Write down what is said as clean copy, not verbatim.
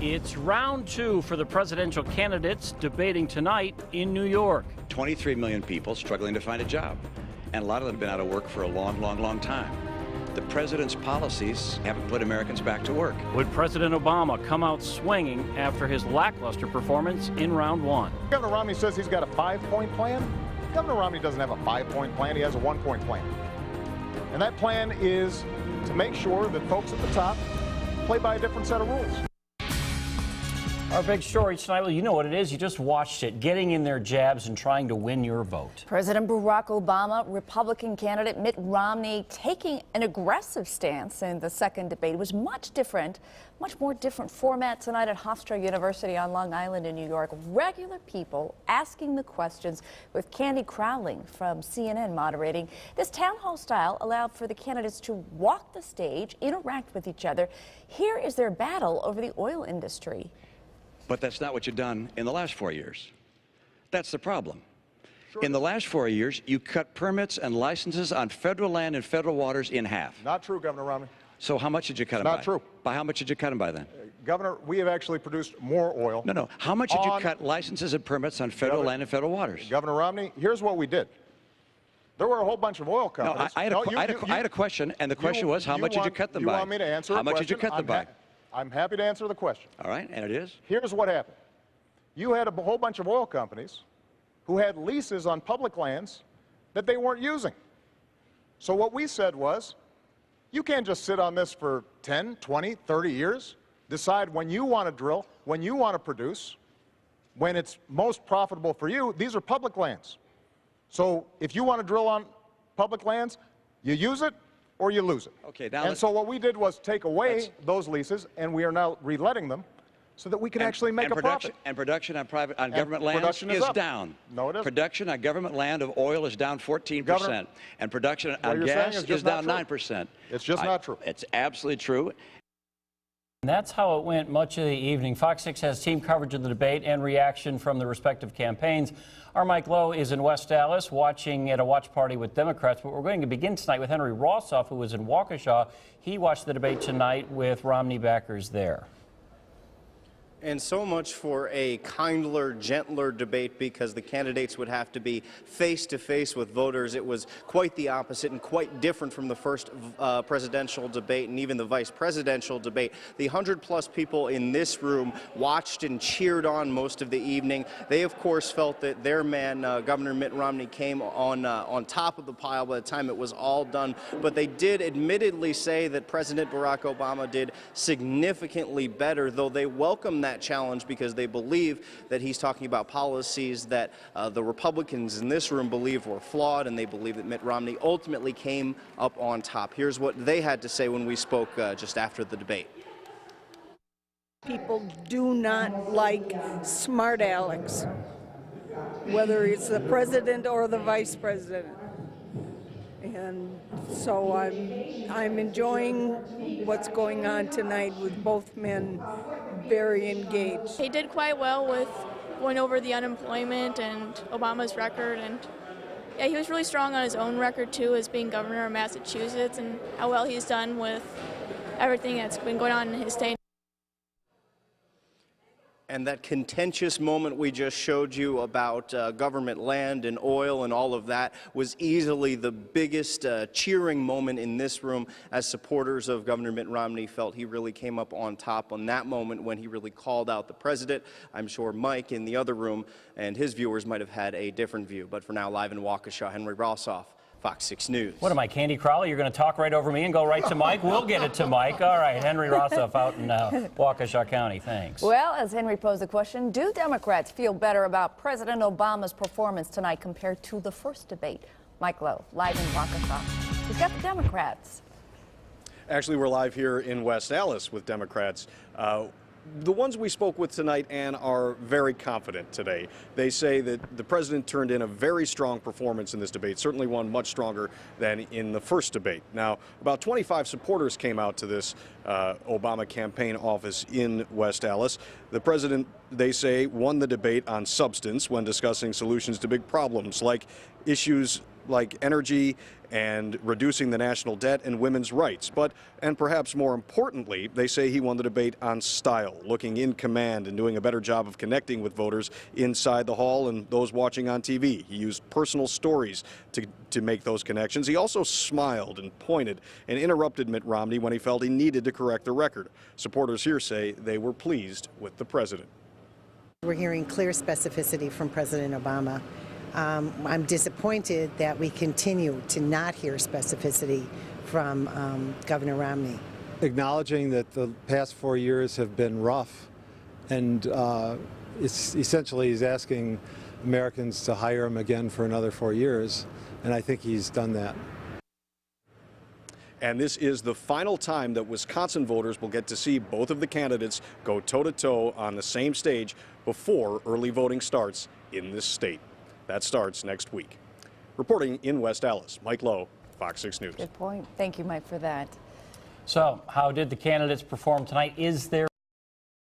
It's round two for the presidential candidates debating tonight in New York. 23 million people struggling to find a job, and a lot of them have been out of work for a long time. The president's policies haven't put Americans back to work. Would President Obama come out swinging after his lackluster performance in round one? Governor Romney says he's got a 5-point plan. Governor Romney doesn't have a 5-point plan, he has a 1-point plan. And that plan is to make sure that folks at the top play by a different set of rules. Our big story tonight, well, you know what it is. You just watched it, getting in their jabs and trying to win your vote. President Barack Obama, Republican candidate Mitt Romney taking an aggressive stance in the second debate. It was much more different format tonight at Hofstra University on Long Island in New York. Regular people asking the questions with Candy Crowling from CNN moderating. This town hall style allowed for the candidates to walk the stage, interact with each other. Here is their battle over the oil industry. But that's not what you've done in the last 4 years. That's the problem. Sure. In the last 4 years, you cut permits and licenses on federal land and federal waters in half. Not true, Governor Romney. So how much did you cut them by? Not true. By how much did you cut them by then? Governor, we have actually produced more oil. No. How much did you cut licenses and permits on federal land and federal waters? Governor Romney, here's what we did. There were a whole bunch of oil companies. No, I had a question, and the question was, how much did you cut them by? You want me to answer How much did you cut them by? I'm happy to answer the question. All right, and it is? Here's what happened. You had a whole bunch of oil companies who had leases on public lands that they weren't using. So what we said was, you can't just sit on this for 10, 20, 30 years, decide when you want to drill, when you want to produce, when it's most profitable for you. These are public lands. So if you want to drill on public lands, you use it or you lose it. Okay, now and so what we did was take away those leases, and we are now reletting them so that we can actually make a profit. And production on government land is down. No, it isn't. Production on government land of oil is down 14%. Governor, and production on gas is down 9%. It's just not true. It's absolutely true. And that's how it went much of the evening. Fox 6 has team coverage of the debate and reaction from the respective campaigns. Our Mike Lowe is in West Dallas watching at a watch party with Democrats, but we're going to begin tonight with Henry Rossoff, who was in Waukesha. He watched the debate tonight with Romney backers there. And so much for a kindler, gentler debate, because the candidates would have to be face-to-face with voters. It was quite the opposite and quite different from the first presidential debate and even the vice presidential debate. The 100-plus people in this room watched and cheered on most of the evening. They, of course, felt that their man, Governor Mitt Romney, came on top of the pile by the time it was all done. But they did admittedly say that President Barack Obama did significantly better, though they welcomed that challenge because they believe that he's talking about policies that the Republicans in this room believe were flawed, and they believe that Mitt Romney ultimately came up on top. Here's what they had to say when we spoke just after the debate. People do not like smart Alex, whether it's the president or the vice president. And so I'm enjoying what's going on tonight with both men very engaged. He did quite well with going over the unemployment and Obama's record, and yeah, he was really strong on his own record too, as being governor of Massachusetts, and how well he's done with everything that's been going on in his state. And that contentious moment we just showed you about government land and oil and all of that was easily the biggest cheering moment in this room, as supporters of Governor Mitt Romney felt he really came up on top on that moment when he really called out the president. I'm sure Mike in the other room and his viewers might have had a different view. But for now, live in Waukesha, Henry Rossoff, Fox 6 News. What am I, Candy Crowley? You're going to talk right over me and go right to Mike? We'll get it to Mike. All right, Henry Rossoff out in Waukesha County. Thanks. Well, as Henry posed the question, do Democrats feel better about President Obama's performance tonight compared to the first debate? Mike Lowe, live in Waukesha. He's got the Democrats. Actually, we're live here in West Dallas with Democrats. The ones we spoke with tonight, Ann, are very confident today. They say that the president turned in a very strong performance in this debate, certainly one much stronger than in the first debate. Now, about 25 supporters came out to this Obama campaign office in West Dallas. The president, they say, won the debate on substance when discussing solutions to big problems like issues like energy and reducing the national debt and women's rights. But, and perhaps more importantly, they say he won the debate on style, looking in command and doing a better job of connecting with voters inside the hall and those watching on TV. He used personal stories to make those connections. He also smiled and pointed and interrupted Mitt Romney when he felt he needed to correct the record. Supporters here say they were pleased with the president. We're hearing clear specificity from President Obama. I'm disappointed that we continue to not hear specificity from Governor Romney. Acknowledging that the past 4 years have been rough, and it's essentially he's asking Americans to hire him again for another 4 years, and I think he's done that. And this is the final time that Wisconsin voters will get to see both of the candidates go toe-to-toe on the same stage before early voting starts in this state. That starts next week. Reporting in West Allis, Mike Lowe, Fox 6 News. Good point. Thank you, Mike, for that. So, how did the candidates perform tonight? Is there